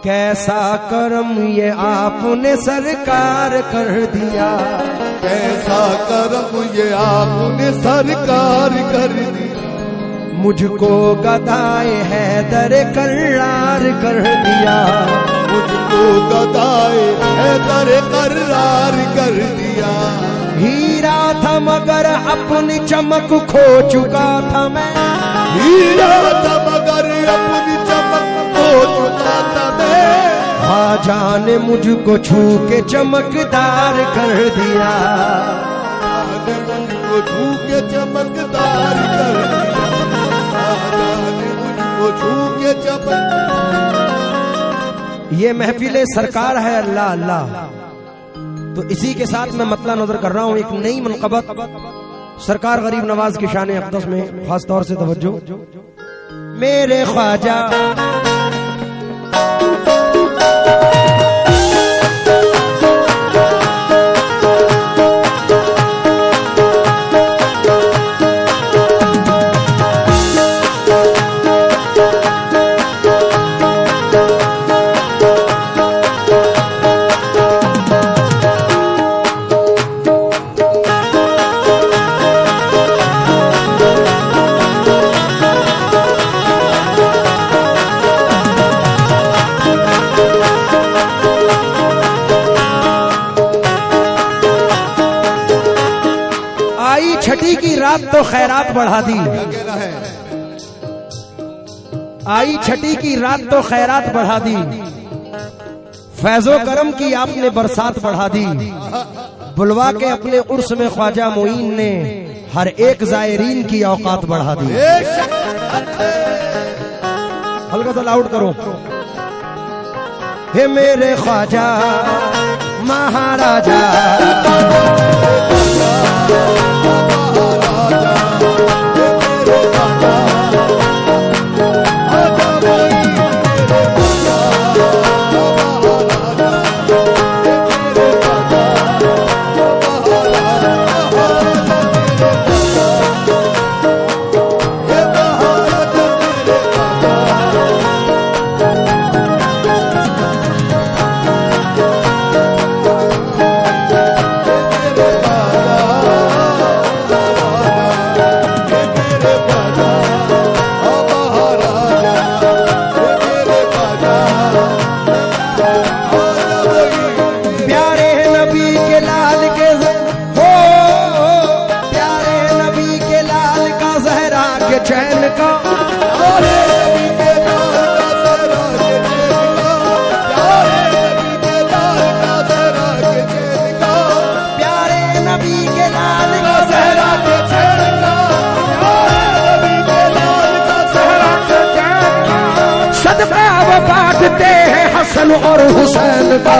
कैसा करम ये आपने सरकार कर दिया, कैसा करम ये आपने सरकार कर दिया, मुझको गदाए हैदर करार कर दिया, मुझको गदाए हैदर करार कर दिया। हीरा था मगर अपनी चमक खो चुका था मैं, हीरा था मगर अपनी चमक खो चुका था मैं, ख्वाजा ने मुझको छू के चमकदार कर दिया, ख्वाजा ने मुझको छू के चमकदार कर दिया, ख्वाजा ने मुझको छू के चमक। ये महफिले सरकार है अल्लाह अल्लाह। तो इसी के साथ मैं मतला नजर कर रहा हूं एक नई मनकबत सरकार गरीब नवाज की शान अक़दस में खास तौर से तवज्जो। मेरे ख्वाजा छठी की रात तो खैरात बढ़ा दी, आई छठी की रात तो खैरात बढ़ा दी, फैजो करम की आपने बरसात बढ़ा दी, बुलवा के अपने उर्स में ख्वाजा मोइन ने हर एक जायरीन की औकात बढ़ा दी। हल्का सा लाउड करो। हे मेरे ख्वाजा महाराजा, चैन का प्यारे नबी के लाल का सहरा के चैन का, सदका वो बांटते हैं हसन और हुसैन का।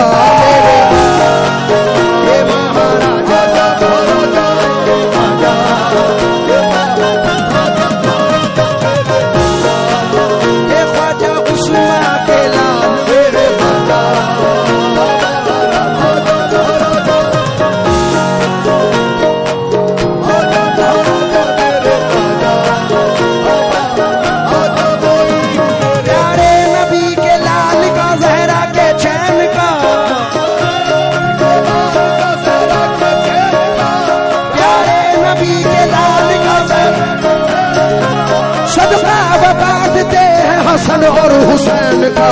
हसन और हुसैन का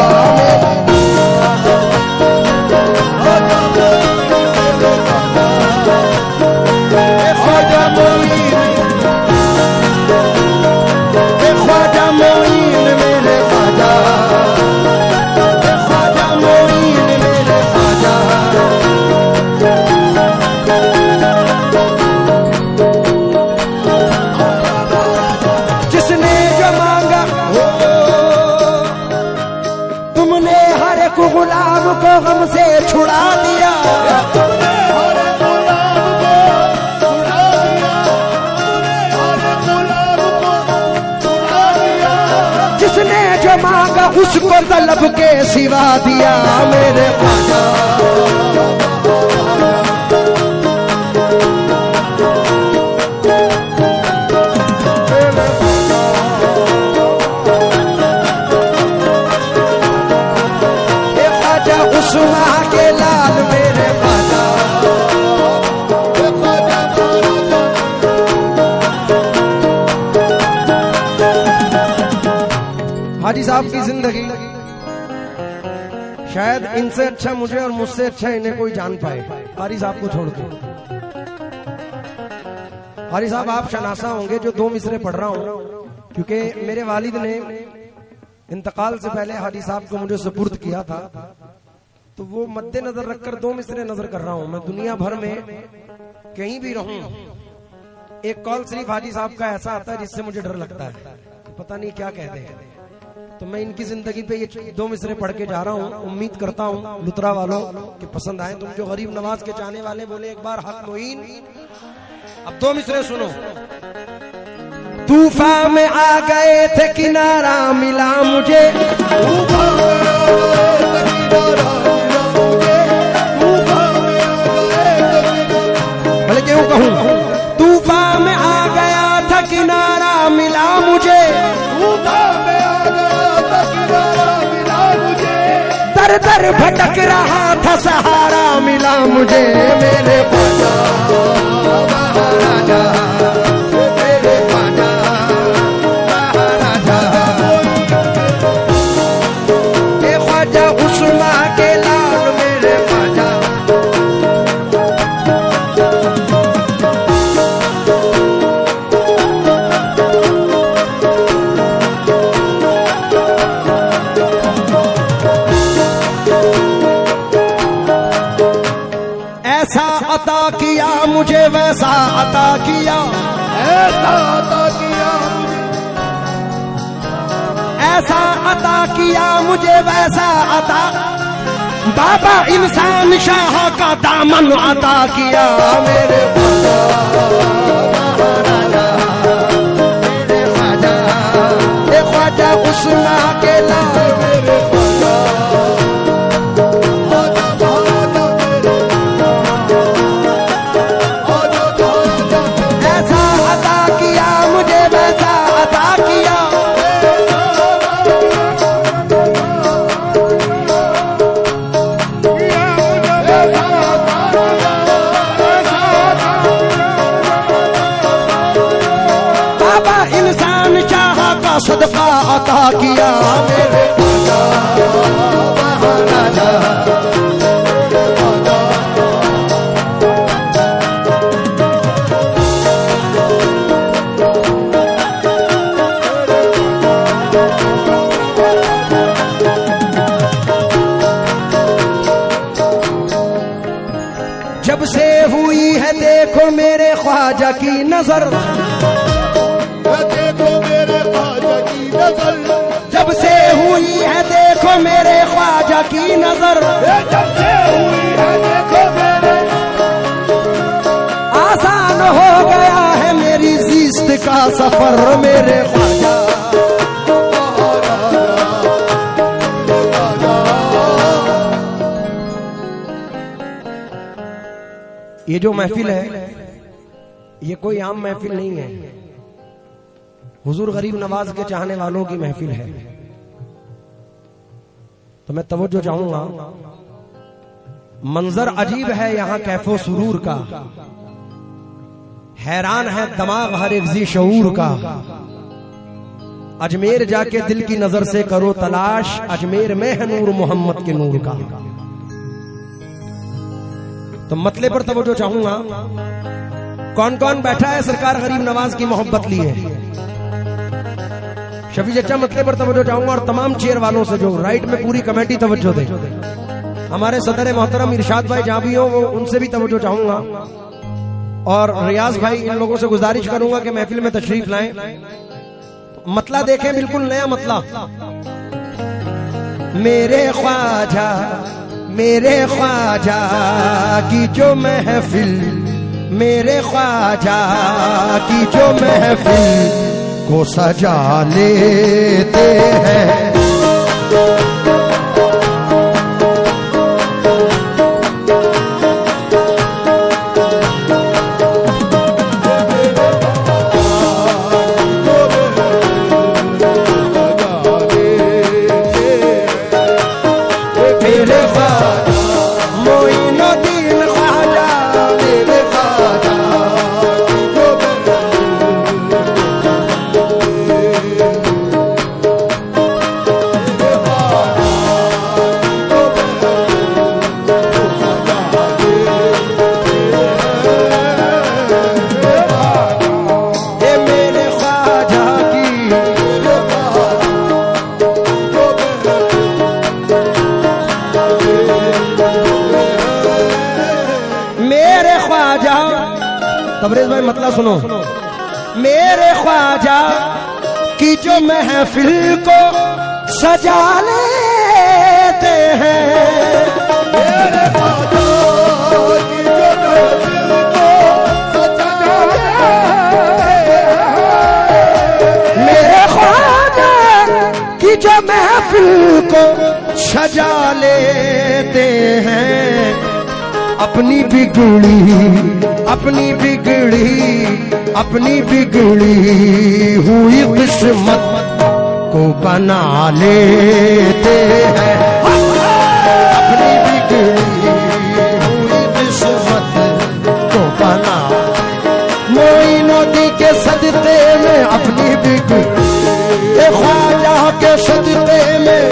ख्वाजा मोइन मेरे ख्वाजा, ख्वाजा मोइन मेरे ख्वाजा। जिसने जो मांगा तुमने हर एक गुलाम को गम से छुड़ा दिया, जिसने जो मांगा उसको तलब के सिवा दिया। मेरे ख्वाजा हाजी साहब की जिंदगी शायद इनसे अच्छा मुझे और मुझसे अच्छा इन्हें कोई जान पाए, हाजी साहब को छोड़ के। हाजी साहब आप शनासा होंगे जो 2 मिसरे पढ़ रहा हूं, क्योंकि मेरे वालिद ने इंतकाल से पहले हाजी साहब को मुझे सुपुर्द किया था, तो वो मद्देनजर रखकर 2 मिसरे नजर कर रहा हूं। मैं दुनिया भर में कहीं भी रहूं, एक कॉल सिर्फ हाजी साहब का ऐसा आता है जिससे मुझे डर लगता है, पता नहीं क्या कहते हैं। तो मैं इनकी जिंदगी पे ये 2 मिसरे पढ़ के जा रहा हूँ। उम्मीद करता हूँ लुत्रा वालों के पसंद आए। तुम जो गरीब नवाज के चाहने वाले बोले एक बार हक मोइन। अब 2 मिसरे सुनो। तूफान में आ गए थे किनारा मिला मुझे, भले क्यों कहूँ, तूफान में आ गया था किनारा मिला मुझे, दर दर भटक रहा था सहारा मिला मुझे। मेरे ख्वाजा महाराजा, मेरे ख्वाजा महाराजा, ये ख्वाजा उस्मा के लाल मेरे ख्वाजा। ऐसा अता किया मुझे वैसा अता किया, ऐसा अता किया, ऐसा अता किया मुझे वैसा अता, बाबा इंसान शाह का दामन अता किया। मेरे ख्वाजा महाराजा, मेरे ख्वाजा, ये ख्वाजा उस्मा के लाल मेरे ख्वाजा। सदका अता किया मेरे ख्वाजा महाराजा। जब से हुई है देखो मेरे ख्वाजा की नजर, देखो मेरे ख्वाजा की नजर, जब से हुई है देखो मेरे ख्वाजा की नजर, जब से हुई है देखो मेरे, आसान हो गया है मेरी जिस्त का सफर मेरे ख्वाजा। ये जो महफिल है ये कोई आम महफिल नहीं है, हुजूर गरीब नवाज के चाहने वालों की महफिल है। तो मैं तवज्जो चाहूंगा, मंजर अजीब है यहाँ कैफो सुरूर का, हैरान है दिमाग हर एक जी शऊर का। अजमेर जाके दिल की नजर से करो तलाश, अजमेर में है नूर मोहम्मद के नूर का। तो मतले पर तवज्जो चाहूंगा, कौन कौन बैठा है सरकार गरीब नवाज की मोहब्बत लिए? शफी चचा मतले पर तवज्जो चाहूंगा, और तमाम चेयर वालों से जो राइट में पूरी कमेटी तवज्जो दे। हमारे सदर मोहतरम इरशाद भाई जहां भी हो वो उनसे भी तवज्जो चाहूंगा, और रियाज भाई इन लोगों से गुजारिश करूंगा कि महफिल में तशरीफ लाएं। मतला देखें, बिल्कुल नया मतला। मेरे ख्वाजा की जो महफिल, मेरे ख्वाजा की जो महफिल को सजा लेते हैं। मेरे ख्वाजा मोइनुद्दीन ख्वाजा, मेरे ख्वाजा मसला सुनो। मेरे ख्वाजा की जो महफिल को सजा लेते हैं, मेरे ख्वाजा की जो महफिल को सजा लेते हैं, मेरे ख्वाजा की जो महफिल को सजा लेते हैं, अपनी बिगड़ी हुई किस्मत को बना लेते हैं, अपनी बिगड़ी हुई किस्मत को बना, मोइनुद्दीन के सदक़े में अपनी बिगड़ी, ख्वाजा के सदक़े में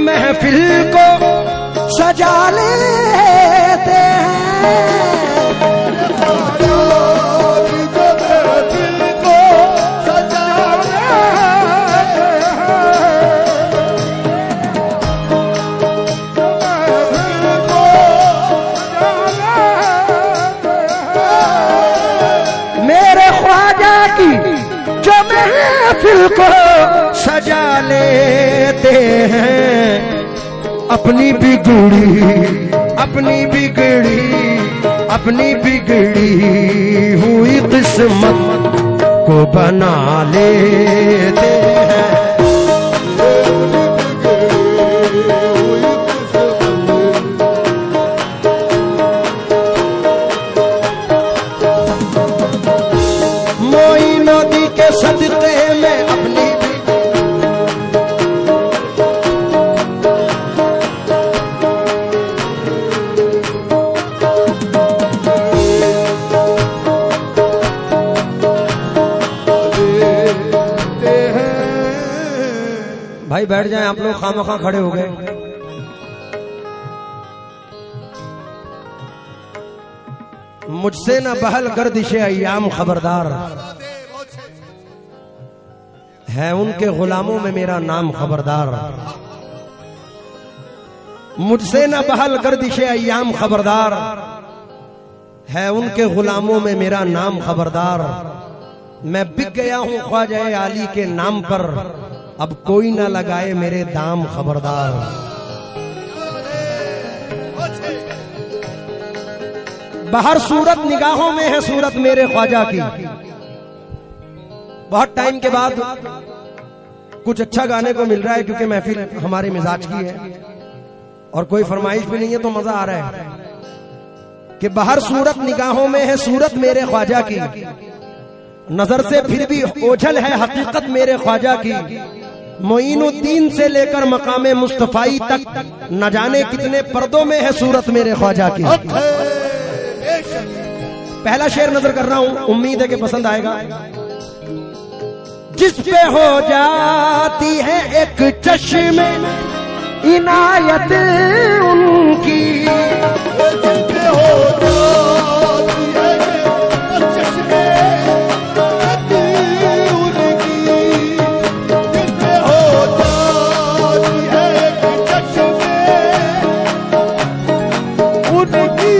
महफिल को सजा लेते हैं, महफिल को सजा लेते हैं, मेरे ख्वाजा की जो महफिल को सजा लेते हैं, अपनी बिगड़ी हुई किस्मत को बना लेते हैं, मोइनुद्दीन के सदक़े में अपनी भाई बैठ जाएं आप लोग, खामखा खड़े हो गए। मुझसे न बहल गर्दिशे अय्याम खबरदार, है उनके गुलामों में मेरा नाम खबरदार, मुझसे न बहल गर्दिशे अय्याम खबरदार, है उनके गुलामों में मेरा नाम खबरदार, मैं बिक गया हूं ख्वाजा आली के नाम पर, अब कोई ना लगाए मेरे दाम खबरदार। बाहर सूरत निगाहों में है सूरत मेरे ख्वाजा की, बहुत टाइम के बाद कुछ अच्छा गाने को मिल रहा है क्योंकि महफिल हमारे मिजाज की है और कोई फरमाइश भी नहीं है तो मजा आ रहा है कि बाहर सूरत निगाहों में है सूरत मेरे ख्वाजा की, नजर से फिर भी ओझल है हकीकत मेरे ख्वाजा की, मोइनुद्दीन से लेकर मकामे मुस्तफाई तक न जाने कितने पर्दों में है सूरत मेरे ख्वाजा की। पहला शेर नजर कर रहा हूं, उम्मीद है कि पसंद आएगा। जिस पे हो जाती है एक चश्मे इनायत उनकी, जिस पे हो जाती है एक चश्मे उनकी, जिस पे हो जाती है एक चश्मे उनकी,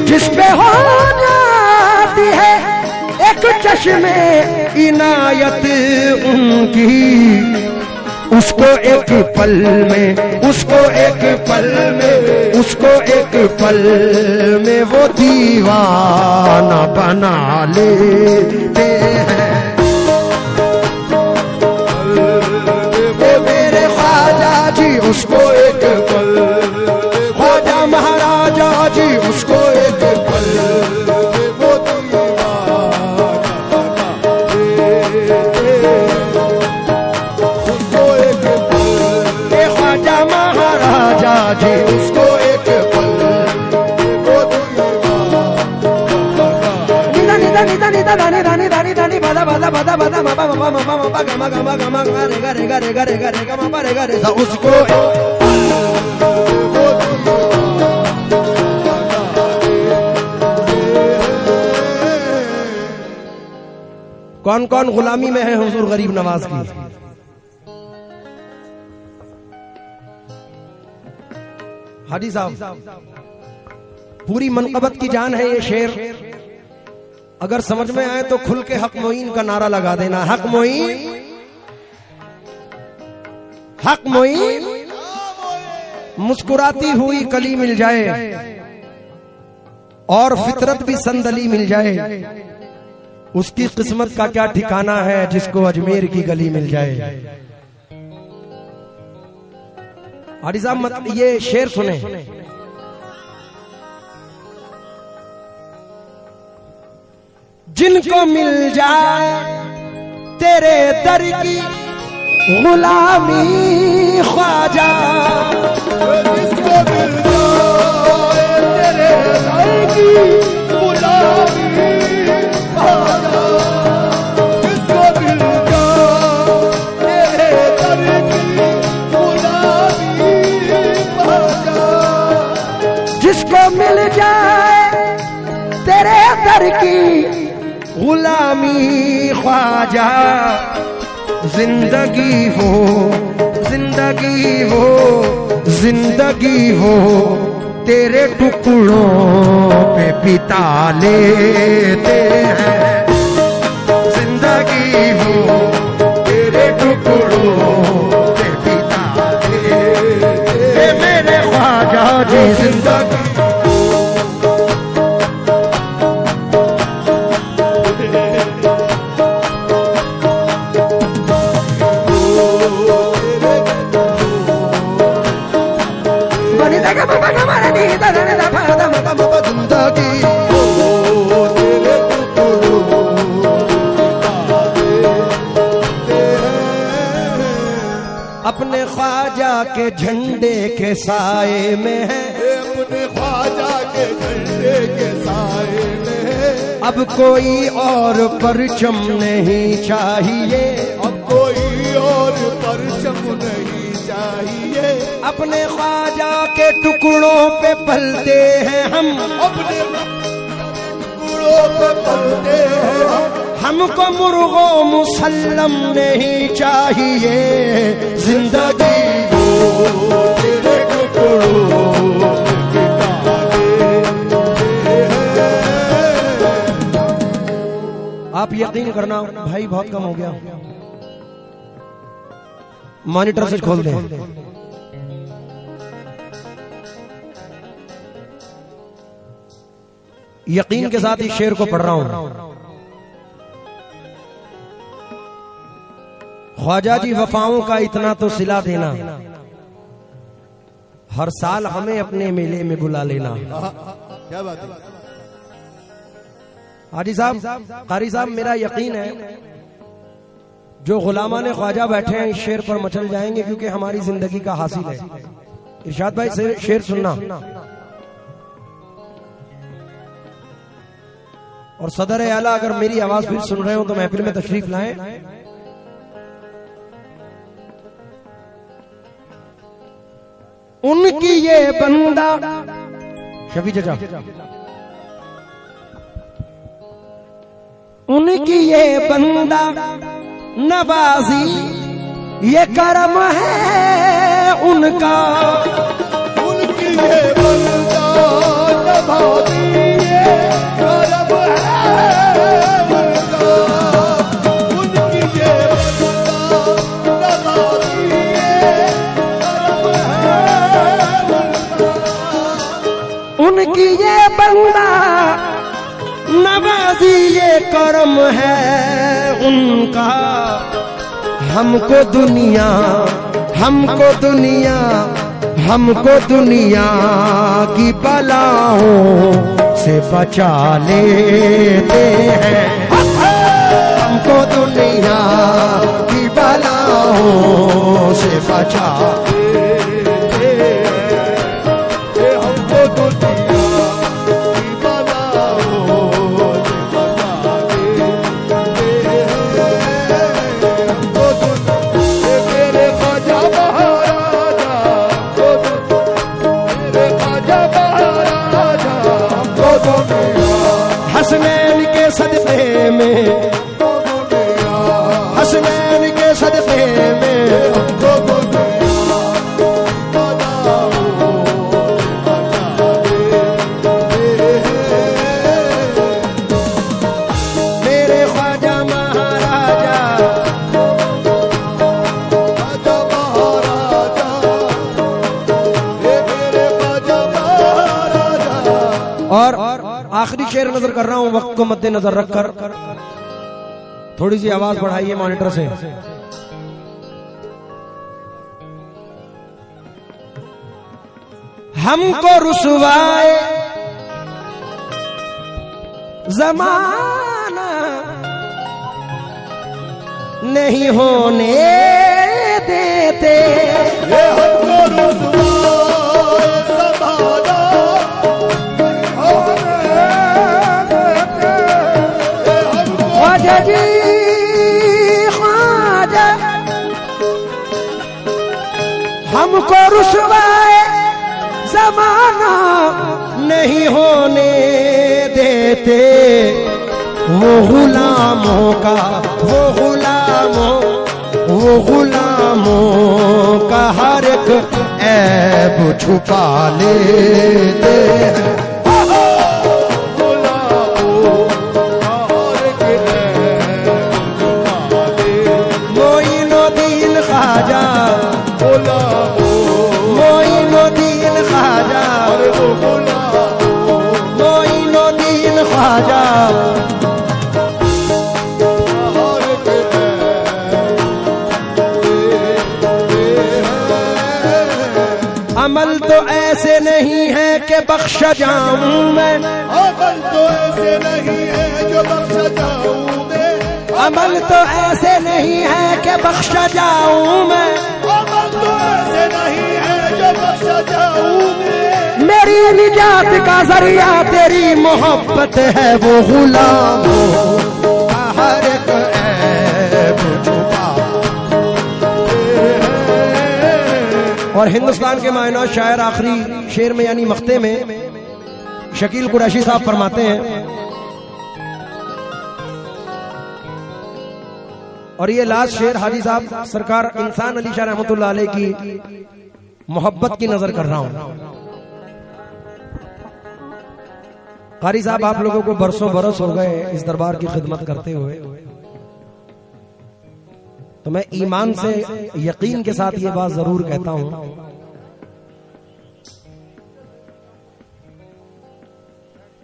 जिस पे हो जाती है एक चश्मे इनायत उनकी, उसको एक पल में, उसको एक पल में, उसको एक पल में वो दीवाना बना लेते हैं। मेरे ख्वाजा जी उसको एक पल, ख्वाजा महाराजा जी उसको एक पल, वो दीवाना उसको एक पल, ख्वाजा महाराजा जी उसको एक पल, वो दीवाना निदा निदा निदा निदा दानी दानी दानी दानी बदा बदा बदा बदा बदा मबा मबा मबा मबा गमा गमा गमा रे गा रे गा रे गा रे गा रे गा मबा रे गा रे सा उसको कौन कौन गुलामी में है हुजूर गरीब नवाज की। हाजी साहब पूरी मनकबत की जान है ये शेर, अगर समझ में आए तो खुल के हक मोइन का नारा लगा देना। हक मोइन, हक मोइन, मुस्कुराती हुई कली मिल जाए और फितरत भी संदली मिल जाए, उसकी किस्मत का क्या ठिकाना है जिसको अजमेर की गली मिल जाए। हाजी साहब मत ये शेर सुने। जिनको मिल जाए तेरे दर की गुलामी ख्वाजा, जिसको मिल जाए तेरे दर की गुलामी ख्वाजा, जिसको मिल जाए तेरे दर की गुलामी ख्वाजा, जिसको मिल जाए तेरे दर की गुलामी ख्वाजा, जिंदगी वो, जिंदगी वो, जिंदगी वो तेरे टुकड़ों पे बिता लेते हैं, जिंदगी वो तेरे टुकड़ों पे बिता लेते हैं मेरे ख्वाजा जी। जिंदगी अपने ख्वाजा के झंडे के साए में है, अपने ख्वाजा के झंडे के साए में है, अब कोई और परचम नहीं चाहिए, अब कोई और परचम नहीं चाहिए, अपने ख्वाजा के टुकड़ों पे पलते हैं हम, अपने टुकड़ों पे पलते हैं हम, हमको मुर्गो मुसल्लम नहीं चाहिए, जिंदगी वो तेरे टुकड़ों पे बिता लेते हैं। आप यकीन करना भाई बहुत कम हो गया, मॉनिटर से खोल दें। यकीन के साथ इस शेर को पढ़ रहा हूं। ख्वाजा जी वफाओं का इतना तो सिला देना, हर साल हमें अपने मेले में बुला लेना। क्या बात है हाजी साहब, कारी साहब, मेरा यकीन है जो गुलामा ने ख्वाजा बैठे हैं इस शेर पर मचल जाएंगे, क्योंकि हमारी जिंदगी का हासिल है। इरशाद भाई शेर सुनना। और सदर आला अगर मेरी आवाज फिर सुन रहे हो तो महफिल में तशरीफ लाएं। उनकी ये बंदा शफी चचा, उनकी ये बंदा नवाजी ये करम है उनका, उनकी ये बंदा नवाजी ये करम है उनका, उनकी ये बंदा नवाजी ये करम है उनका, उनकी ये बंदा नवाजी ये करम है उनका। हमको दुनिया, हमको दुनिया, हमको दुनिया की बलाओं से बचा लेते हैं, हमको दुनिया की बलाओं से बचा हमको दुनिया की बलाओं से बचा लेते हैं। और आखिरी शेर नजर कर रहा हूं वक्त को मद्देनजर रखकर, थोड़ी सी आवाज बढ़ाइए मॉनिटर से। हमको रुसवाए जमाना नहीं होने देते, ये हमको रुसवाए ज़माना ख्वाजा जी ख्वाजा, हमको रुसवाए जमाना नहीं होने देते, वो गुलामों का हर एक ऐब छुपा लेते हैं। मोइनुद्दीन ख्वाजा, मोइनुद्दीन ख्वाजा, मोइनुद्दीन ख्वाजा, अमल तो ऐसे नहीं है कि बख्श जाऊं मैं, अमल तो ऐसे नहीं है जो बख्श जाऊं मैं, अमल तो ऐसे नहीं है कि बख्श जाऊं मैं, अमल तो ऐसे नहीं है जो बख्श जाऊं मैं, मेरी निजात का जरिया तेरी मोहब्बत है, वो गुलामों का हर एक ऐब छुपा। और हिंदुस्तान के मायना शायर आखिरी शेर में यानी मख्ते में शकील कुरैशी साहब फरमाते हैं, और ये लास्ट शेर हाजी साहब सरकार इंसान अली शाह रहमतुल्लाह अलैह की मोहब्बत की नजर कर रहा हूं। कारी साहब आप लोगों को बरसों बरस हो गए इस दरबार की खिदमत करते हुए, तो मैं ईमान से यकीन के साथ ये बात जरूर कहता हूं,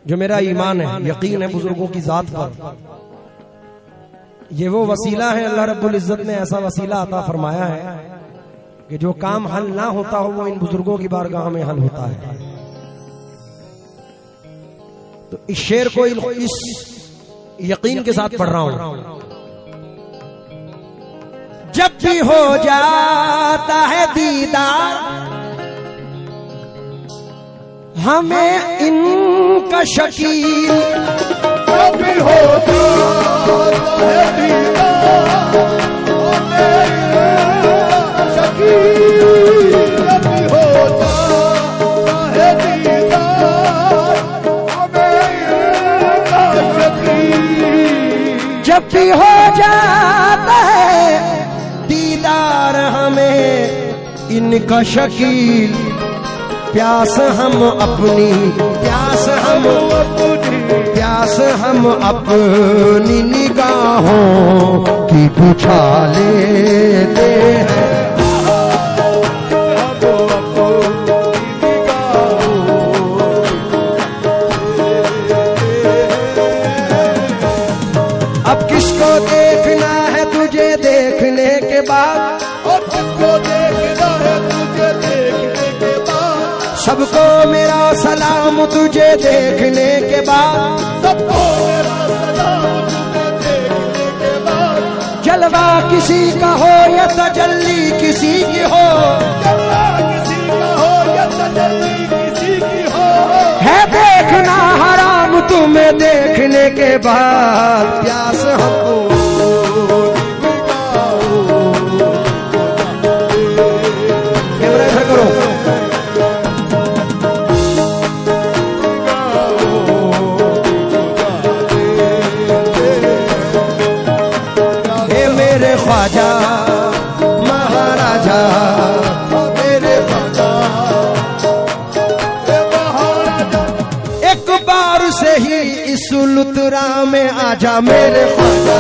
जो मेरा ईमान है यकीन है बुजुर्गों की जात पर, ये वो वसीला है, अल्लाह रब्बुल इज्जत ने ऐसा वसीला अता फरमाया है कि जो काम हल ना होता हो वो इन बुजुर्गों की बारगाह में हल होता है। तो इस शेर को इस यकीन के साथ पढ़ रहा हूं, जब भी हो जाता है दीदार हमें इनका शकील, जब भी हो जाता है दीदार हमें इनका शकील, जब भी हो जाता है दीदार हमें इनका शकील, जब भी हो जाता है दीदार हमें इनका शकील, प्यास हम अपनी निगाहों की बुझा लेते हैं। अब किसको देखना है तुझे देखने के बाद, और किसको देखना है तुझे देखने के बाद, सबको मेरा सलाम तुझे देखने के बाद, सबको मेरा सलाम तुझे देखने के बाद, जलवा किसी का हो या तजल्ली किसी की हो, जलवा किसी का हो या तजल्ली किसी की हो, है देखना हराम तुम्हें देखने के बाद, प्यास हमको कैमरा इधर करो, ख्वाजा महाराजा मेरे ख्वाजा महाराजा, एक बार से ही इस लुतरा में आजा मेरे ख्वाजा।